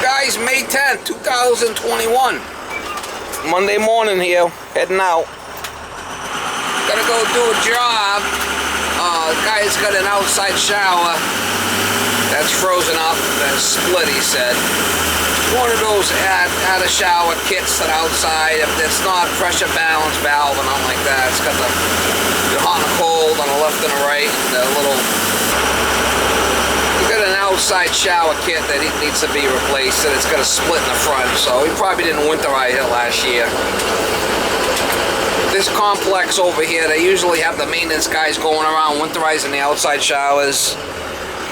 Guys, May 10th, 2021. Monday morning here, heading out. Gotta go do a job. The guy's got an outside shower that's frozen up, that's split, he said. One of those add a shower kits to the outside. If it's not pressure balance valve and nothing like that, it's got the hot and cold on the left and the right, the little. He's got an outside shower kit that needs to be replaced, and it's got a split in the front, so he probably didn't winterize it last year. This complex over here, they usually have the maintenance guys going around winterizing the outside showers.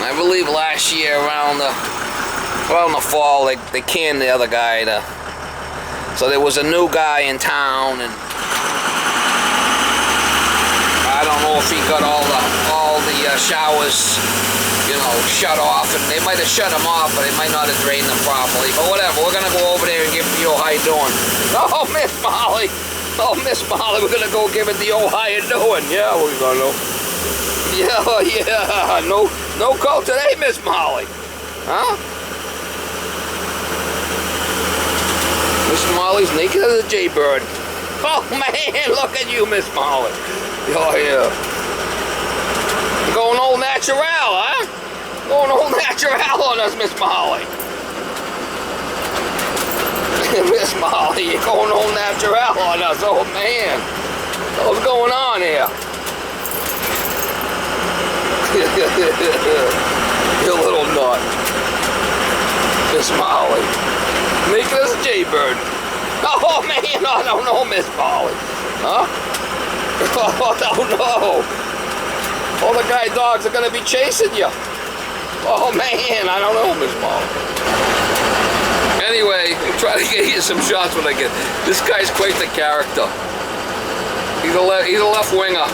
I believe last year around the fall, they canned the other guy. So there was a new guy in town, and I don't know if he got all the showers, you know, shut off, and they might have shut them off, but they might not have drained them properly. But whatever, we're gonna go over there and give it the old how you doing. Oh, Miss Molly. Oh, Miss Molly, we're gonna go give it the old how you doing. Yeah, we're gonna. Yeah. No call today, Miss Molly. Huh? Miss Molly's naked as a jaybird. Oh man, look at you, Miss Molly. Oh yeah. You're going old natural, huh? Going old natural on us, Miss Molly. Miss Molly, you're going old natural on us. Oh man. What's going on here? You little nut. Miss Molly. Naked as a jaybird. Oh man, I don't know, Miss Molly. Huh? Oh no. All the guide dogs are gonna be chasing you. Oh man, I don't know, Miss Molly. Anyway, I'll try to get you some shots when I get. This guy's quite the character. He's a left winger.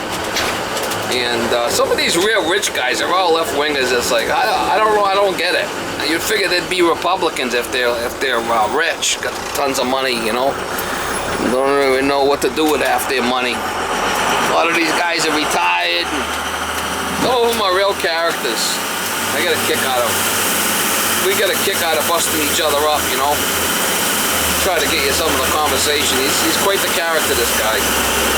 And some of these real rich guys are all left wingers. It's like I don't know, I don't get it. You'd figure they'd be Republicans if they're rich, got tons of money, you know. Don't even know what to do with half their money. A lot of these guys are retired. And some of them are real characters. I get a kick out of. We get a kick out of busting each other up, you know. Try to get you some of the conversation. He's quite the character, this guy.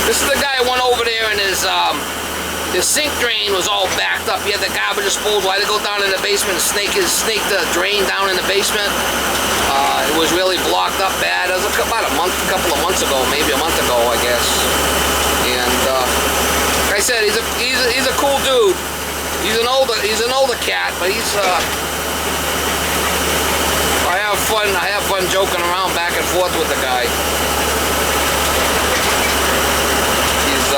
This is the guy who went over there and the sink drain was all backed up. He had the garbage disposal. I had to go down in the basement and snake the drain down in the basement. It was really blocked up bad. It was about a couple of months ago, maybe a month ago, I guess. And like I said, he's a cool dude. He's an older cat, but he's I have fun joking around back and forth with the guy. He's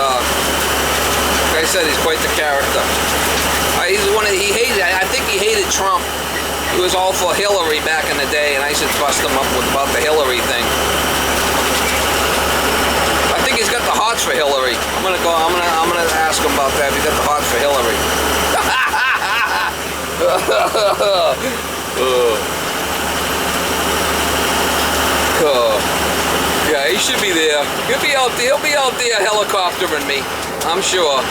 like I said, he's quite the character. He's I think he hated Trump. He was all for Hillary back in the day, and I should bust him up about the Hillary thing. I think he's got the hots for Hillary. I'm gonna ask him about that. If he got the hots for Hillary. Yeah, he should be there. He'll be out there helicoptering me. I'm sure.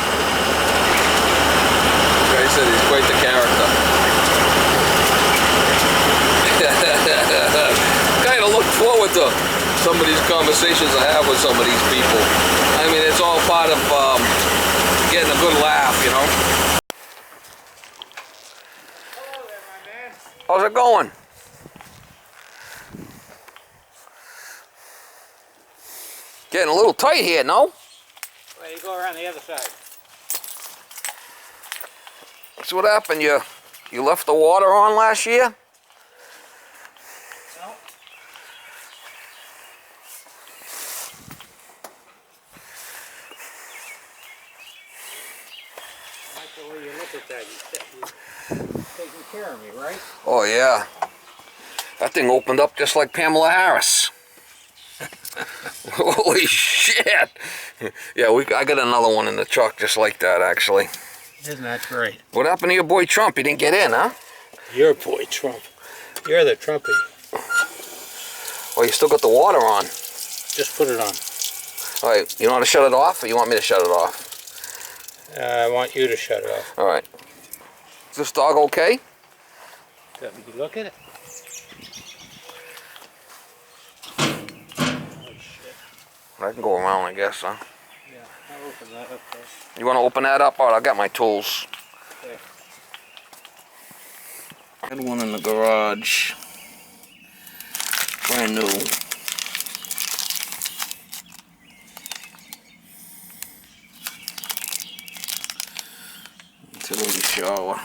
Like I said, he's quite the character. Kind of look forward to some of these conversations I have with some of these people. I mean, it's all part of getting a good laugh, you know. Hello there, my man. How's it going? Getting a little tight here, no? Well, you go around the other side. That's what happened. You left the water on last year? No. I like the way you look at that. You're taking care of me, right? Oh yeah. That thing opened up just like Pamela Harris. Holy shit! Yeah, I got another one in the truck just like that, actually. Isn't that great? What happened to your boy Trump? He didn't get in, huh? Your boy Trump. You're the Trumpy. Oh, you still got the water on. Just put it on. All right, you know how to shut it off, or you want me to shut it off? I want you to shut it off. All right. Is this dog okay? Let me look at it. I can go around, I guess, huh? Yeah, I'll open that up there. You want to open that up? All right, I got my tools. Okay. Had one in the garage. Brand new. Utility shower.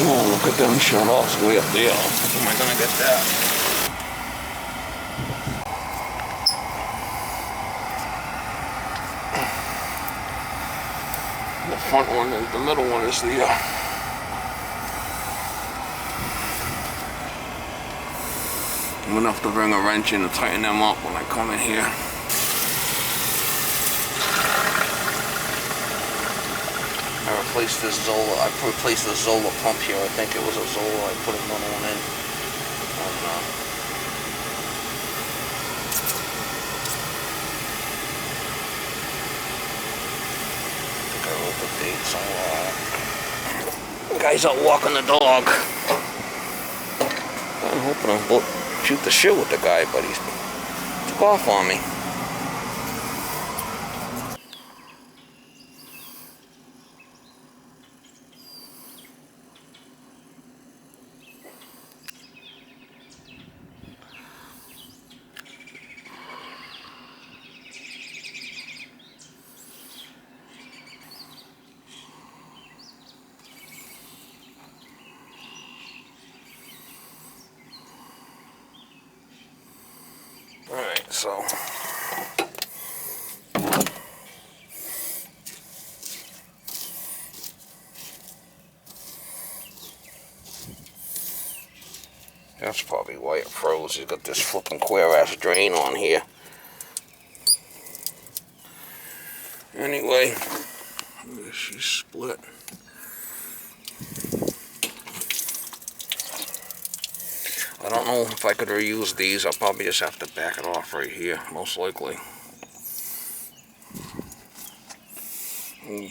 Oh, look at them shut offs way up there. How am I gonna get that? The front one is, the middle one is the I'm gonna have to bring a wrench in to tighten them up when I come in here. I replaced this Zola pump here. I think it was a Zola. I put another one in. I wrote the date somewhere. Guy's out walking the dog. I'm hoping I'll shoot the shit with the guy, but he took off on me. Alright, so that's probably why it froze. He's got this flipping queer ass drain on here. Anyway, she's split. I don't know if I could reuse these. I'll probably just have to back it off right here, most likely.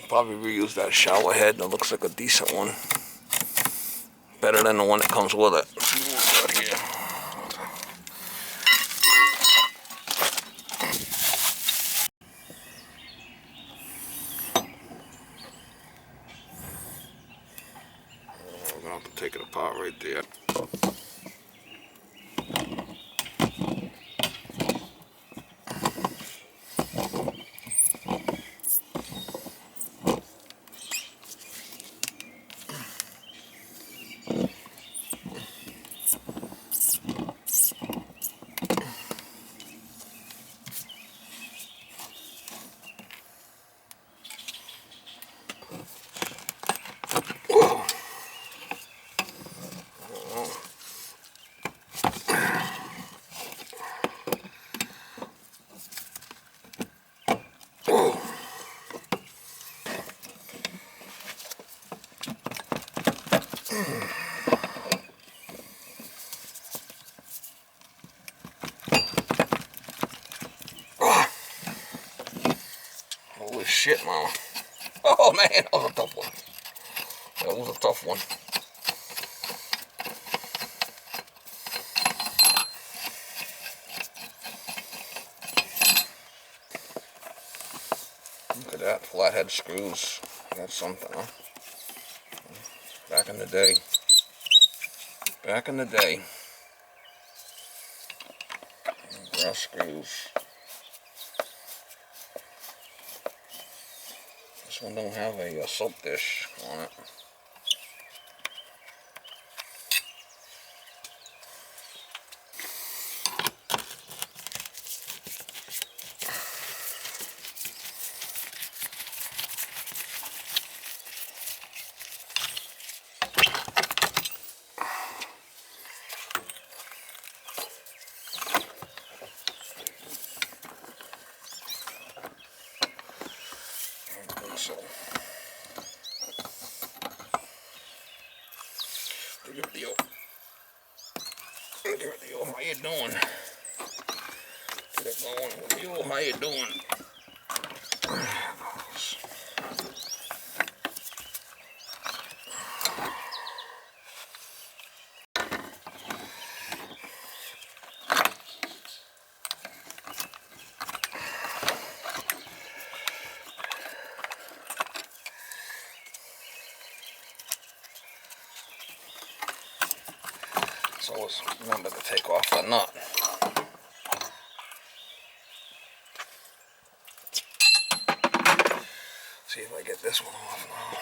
Probably reuse that shower head. That looks like a decent one. Better than the one that comes with it. Right here. We're gonna have to take it apart right there. Holy shit, mama. Oh man, that was a tough one. That was a tough one. Look at that, flathead screws. That's something, huh? Back in the day. Back in the day. Brass screws. This one don't have a soap dish on it. So, give it the old my doing? Get it going with you. How you doing? So always remember to take off the nut. See if I get this one off now.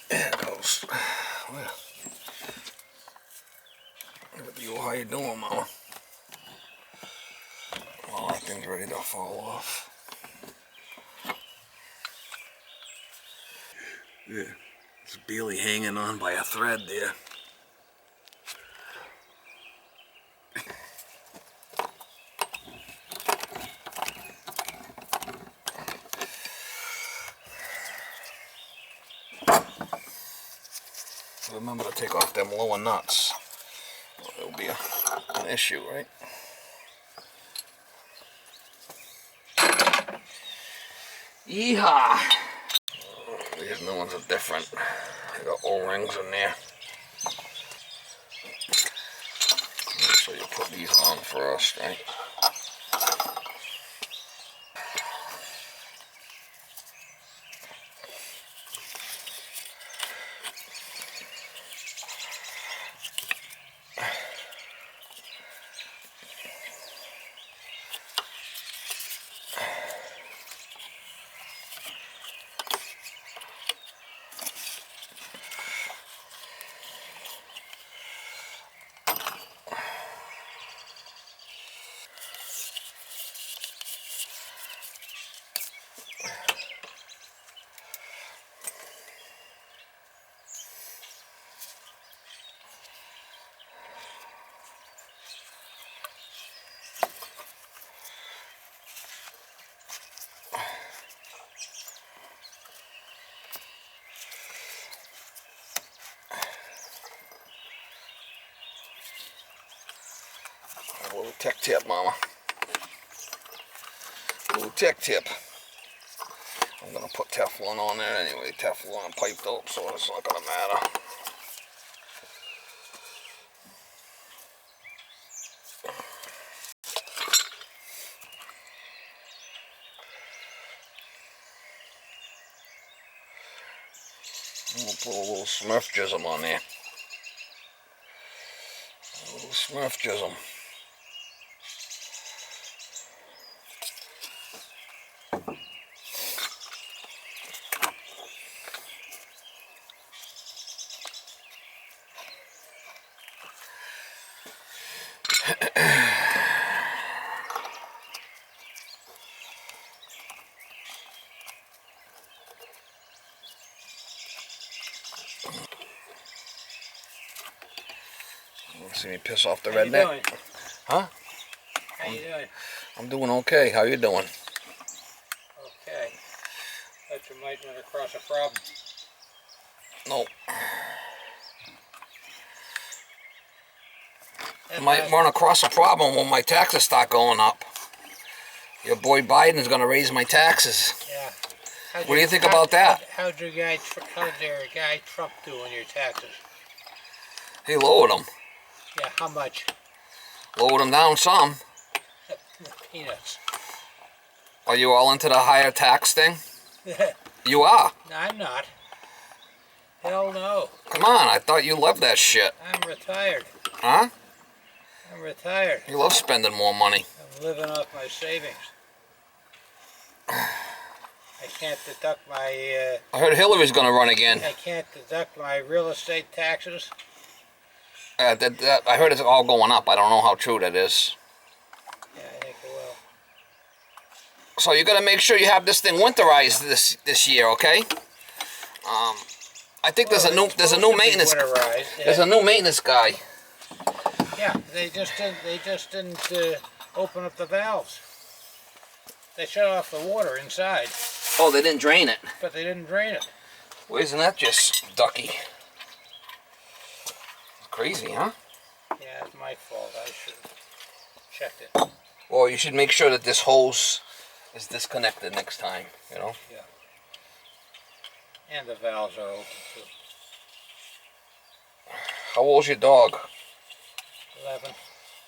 There it goes. Well, how you doing, Mama? Oh, that thing's ready to fall off. Yeah, it's barely hanging on by a thread there. Remember to take off them lower nuts. It'll be an issue, right? Yeehaw! These new ones are different. They got O-rings in there. So you put these on first, right? A little tech tip, Mama. A little tech tip. I'm gonna put Teflon on there anyway. Teflon piped up, so it's not gonna matter. I'm gonna put a little Smurf jism on there. A little Smurf jism. See me piss off the redneck? How you doing? Huh? How you doing? I'm doing okay. How you doing? Okay. Thought you might run across a problem. Nope. Might run across a problem when my taxes start going up. Your boy Biden's gonna raise my taxes. Yeah. What do you think about that? How'd your guy Trump do on your taxes? He lowered them. Yeah, how much? Lowered them down some. Peanuts. Are you all into the higher tax thing? You are. No, I'm not. Hell no. Come on, I thought you loved that shit. I'm retired. Huh? I'm retired. You love spending more money. I'm living off my savings. I can't deduct my... I heard Hillary's gonna run again. I can't deduct my real estate taxes. I heard it's all going up. I don't know how true that is. Yeah, I think it will. So you got to make sure you have this thing winterized this year, okay? I think there's a new maintenance. There's a new maintenance guy. Yeah, they just didn't open up the valves. They shut off the water inside. Oh, they didn't drain it. But they didn't drain it. Well, isn't that just ducky? Crazy, huh? Yeah, it's my fault. I should have checked it. Well, you should make sure that this hose is disconnected next time, you know? Yeah. And the valves are open too. How old's your dog? 11.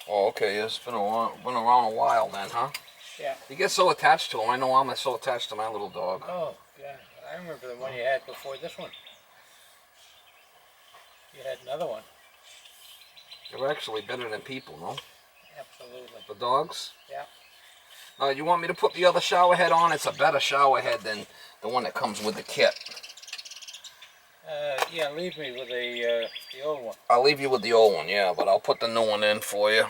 Oh, okay. It's been around a while then, huh? Yeah. You get so attached to him. I know I'm so attached to my little dog. Oh, yeah. I remember the one you had before this one. You had another one. They're actually better than people, no? Absolutely. The dogs? Yeah. You want me to put the other shower head on? It's a better shower head than the one that comes with the kit. Yeah, leave me with the old one. I'll leave you with the old one, yeah, but I'll put the new one in for you.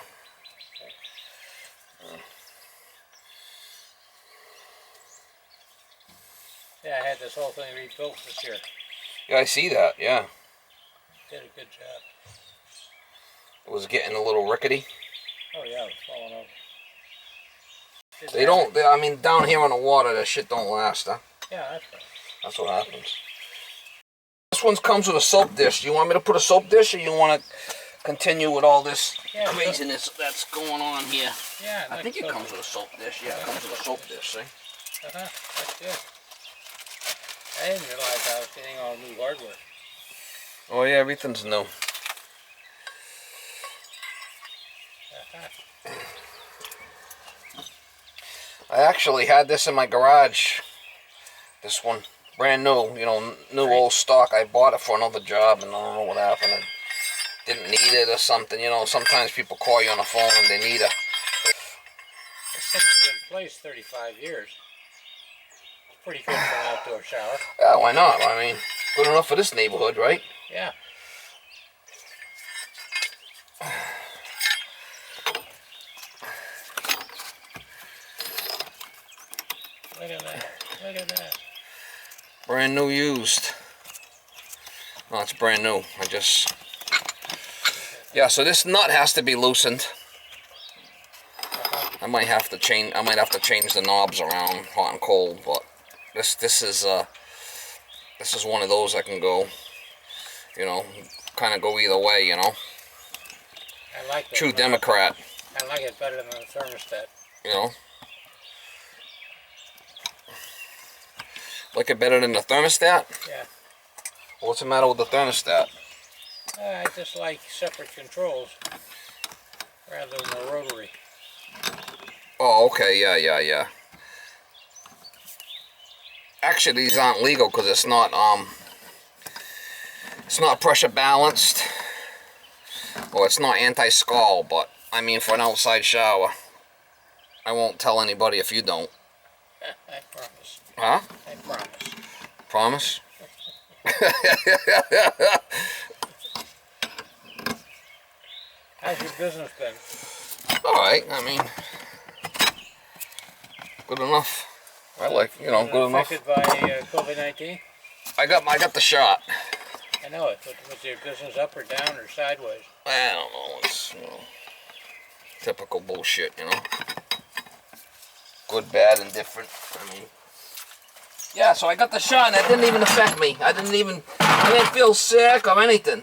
Yeah, I had this whole thing rebuilt this year. Yeah, I see that, yeah. Did a good job. It was getting a little rickety. Oh yeah, it was falling over. I mean, down here on the water, that shit don't last, huh? Yeah, that's right. That's what happens. This one comes with a soap dish. Do you want me to put a soap dish, or you want to continue with all this craziness that's going on here? Yeah, I think it comes with a soap dish. Yeah, it comes with a soap dish, see? That's good. I didn't realize I was getting all new hardware. Oh yeah, everything's new. I actually had this in my garage. This one, brand new, you know, new old stock. I bought it for another job, and I don't know what happened. I didn't need it or something. You know, sometimes people call you on the phone and they need a. This thing was in place 35 years. It's pretty good for an outdoor shower. Yeah, why not? I mean, good enough for this neighborhood, right? Yeah. Look at that. Look at that. Brand new used. Oh, it's brand new. Yeah, so this nut has to be loosened. I might have to change the knobs around hot and cold, but this is one of those that can go, you know, kind of go either way, you know. I like it. True Democrat. I like it better than the thermostat. You know. Like it better than the thermostat? Yeah. What's the matter with the thermostat? I just like separate controls rather than the rotary. Oh, okay, yeah. Actually, these aren't legal because it's not pressure balanced, or it's not anti-scald. But I mean, for an outside shower, I won't tell anybody if you don't. I promise. Huh? I promise. Promise? How's your business been? All right. I mean, good enough. I like, you know, good enough. Affected by COVID-19? I got the shot. I know it, but was your business up or down or sideways? I don't know. It's, you know, typical bullshit, you know. Good, bad, and different. I mean, yeah. So I got the shot, and that didn't even affect me. I didn't feel sick or anything.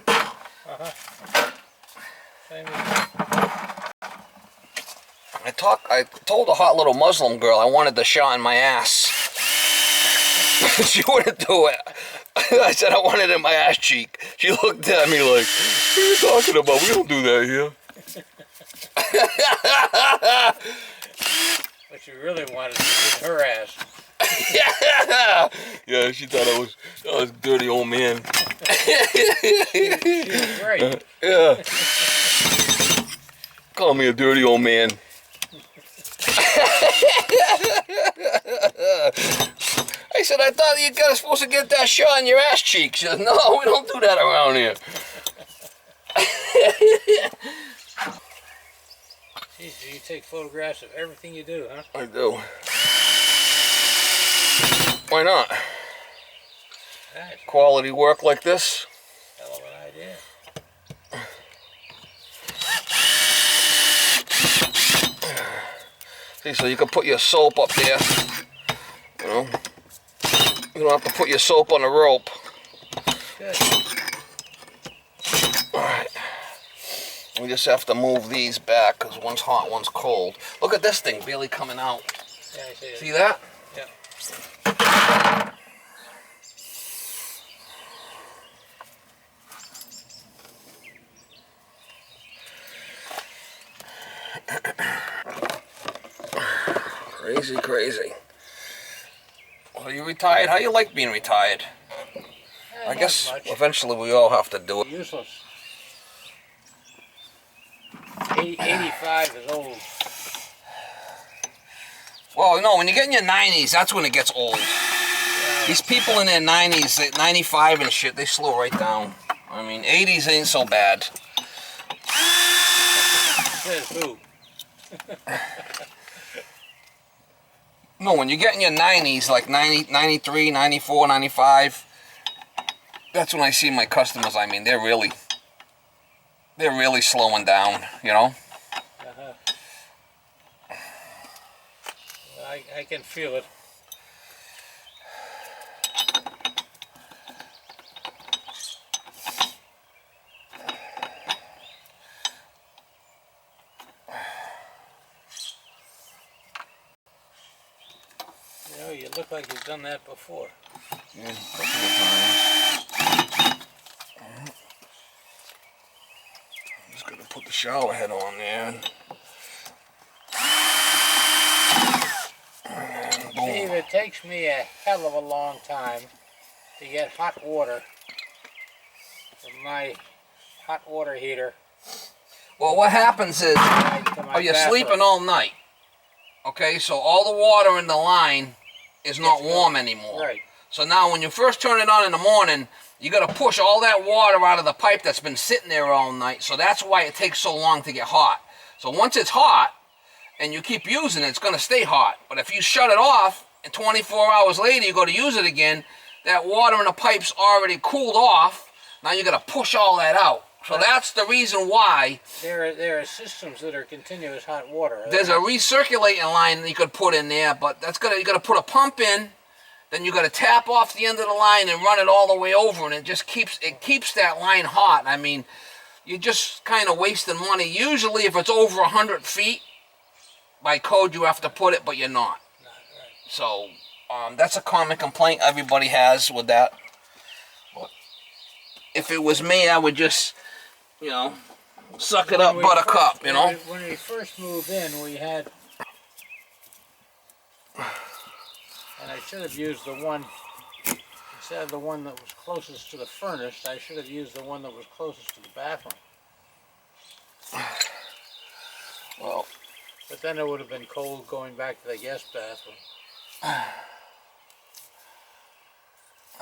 Same I told a hot little Muslim girl I wanted the shot in my ass. She wouldn't do it. I said I wanted it in my ass cheek. She looked at me like, what are you talking about? We don't do that here. What you really wanted was in her ass. Yeah, she thought I was a dirty old man. She was great. Yeah. Call me a dirty old man. I said, I thought you guys supposed to get that shot in your ass cheek. She said, no, we don't do that around here. Jeez, you take photographs of everything you do, huh? I do. Why not? Nice. Quality work like this. Hell of an idea. See, so you can put your soap up there. You know, you don't have to put your soap on the rope. Good. All right. We just have to move these back because one's hot, one's cold. Look at this thing barely coming out. Yeah, I see it. See that? Yeah. Crazy, crazy. Well, you retired? How you like being retired? I Not guess much. eventually we all have to do it. Useless. 85 is old. Well, no, when you get in your 90s, that's when it gets old. These people in their 90s, 95 and shit, they slow right down. I mean, 80s ain't so bad. Says who? No, when you get in your 90s, like 90, 93, 94, 95, that's when I see my customers. I mean, they're really slowing down, you know? Uh-huh. I can feel it. You know, you look like you've done that before. Yeah, a couple of times. I'm just gonna put the shower head on there. And boom. Steve, it takes me a hell of a long time to get hot water from my hot water heater. Well, what happens is, to my you're bathroom. sleeping all night. Okay, so all the water in the line is not warm anymore. Right. So now when you first turn it on in the morning, you got to push all that water out of the pipe that's been sitting there all night. So that's why it takes so long to get hot. So once it's hot and you keep using it, it's going to stay hot. But if you shut it off and 24 hours later you go to use it again, that water in the pipe's already cooled off. Now you got to push all that out. So that's the reason why There are systems that are continuous hot water. there's a recirculating line that you could put in there, but you got to put a pump in, then you got to tap off the end of the line and run it all the way over, and it keeps that line hot. I mean, you're just kind of wasting money. Usually, if it's over 100 feet, by code you have to put it, but you're not. So that's a common complaint everybody has with that. But if it was me, I would just, you know, suck it up, buttercup, you know. When we first moved in, we had, and I should have used the one, instead of the one that was closest to the furnace, I should have used the one that was closest to the bathroom. Well, But then it would have been cold going back to the guest bathroom. I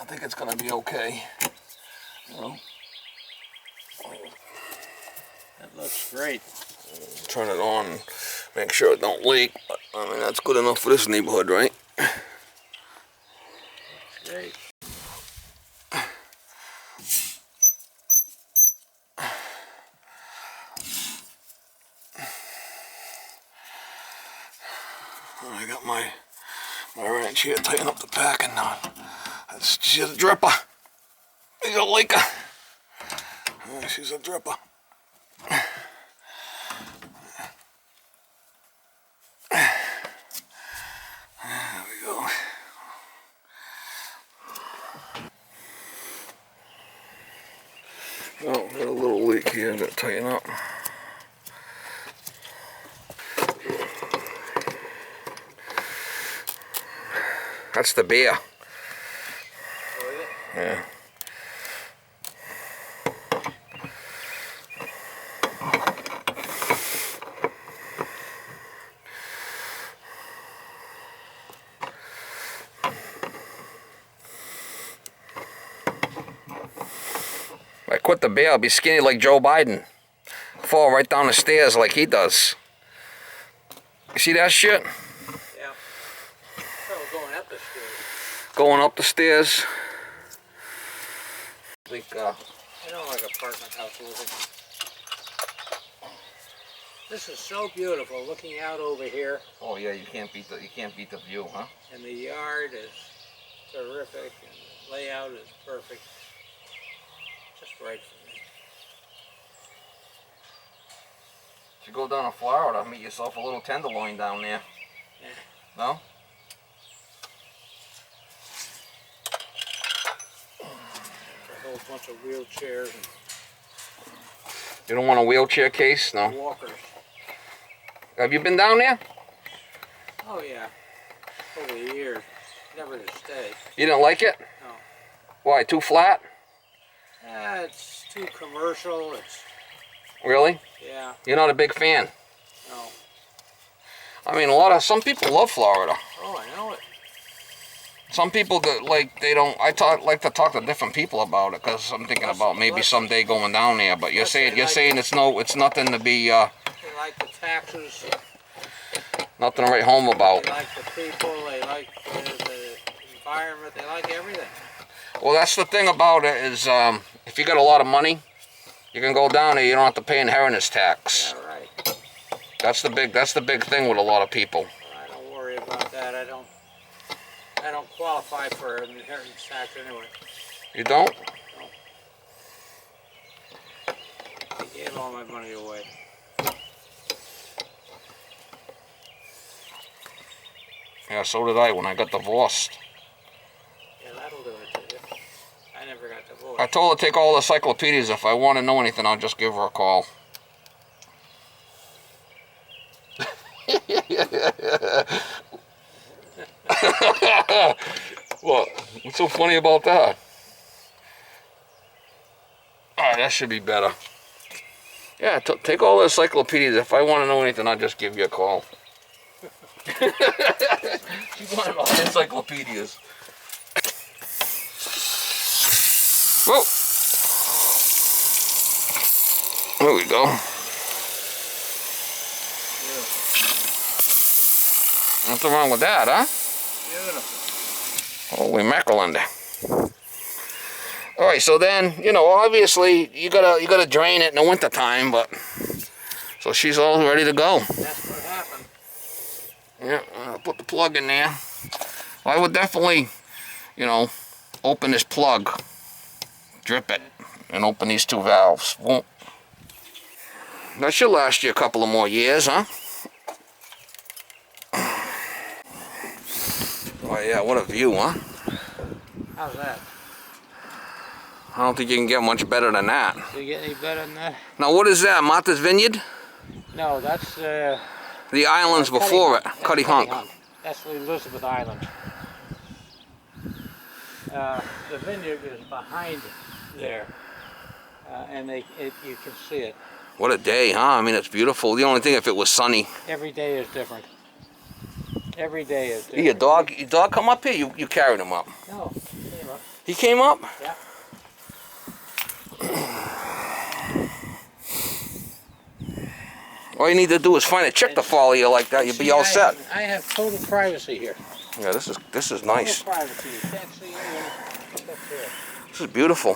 think it's gonna be okay. You know, That looks great. turn it on, make sure it don't leak. But, I mean, that's good enough for this neighborhood, right? Looks great. I got my wrench here, tighten up the packing now. She's a dripper. She's a leaker. She's a dripper. There we go. Oh, got a little leak here. I got to tighten up. That's the beer. Yeah. If I quit the beer, I'll be skinny like Joe Biden. Fall right down the stairs like he does. You see that shit? Yeah. Well, going up the stairs. going up the stairs. I think, I don't like apartment house living. This is so beautiful, looking out over here. oh yeah, you can't beat the view, huh? And the yard is terrific, and the layout is perfect. Just right for me. You go down to Florida, meet yourself a little tenderloin down there. Yeah. No? A whole bunch of wheelchairs You don't want a wheelchair case? and No. walkers. Have you been down there? Oh yeah, over the years. Never to stay. You didn't like it? No. Why, too flat? It's too commercial. It's Really? yeah. You're not a big fan? No. I mean, some people love Florida. Oh, I know it. Some people that like like to talk to different people about it because I'm thinking about maybe someday going down there. But you're saying it's nothing to be They like the taxes. nothing to write home about. They like the people. They like the environment. They like everything. Well, that's the thing about it is if you got a lot of money, you can go down there. You don't have to pay inheritance tax. Yeah, right. That's the big thing with a lot of people. I don't worry about that. I don't qualify for an inheritance tax anyway. You don't? I gave all my money away. Yeah, so did I when I got divorced. Yeah, that'll do it to you. I never got divorced. I told her to take all the encyclopedias. If I want to know anything, I'll just give her a call. What? What's so funny about that? Alright, that should be better. Yeah, take all the encyclopedias. If I want to know anything, I'll just give you a call. She wanted all the encyclopedias. Whoa! There we go. Nothing wrong with that, huh? Beautiful. Holy mackerel. All right, so then, obviously you gotta drain it in the wintertime, but so she's all ready to go. That's what happened. Yeah, I'll put the plug in there. Well, I would definitely, open this plug, drip it, and open these two valves. Won't. That should last you a couple of more years, huh? Oh yeah, what a view, huh? How's that? I don't think you can get much better than that. Do you get any better than that? Now what is that, Martha's Vineyard? No, that's The islands before it, Cutty Hunk. That's the Elizabeth Island. The vineyard is behind there, and you can see it. What a day, huh? I mean, it's beautiful. The only thing, if it was sunny. Every day is different. Every day is different. Your dog come up here? You carried him up? No, he came up. He came up? Yeah. All you need to do is find a chick to follow you like that. You'll be all set. I have total privacy here. Yeah, this is nice. Total privacy. You can't see anyone up here. This is beautiful.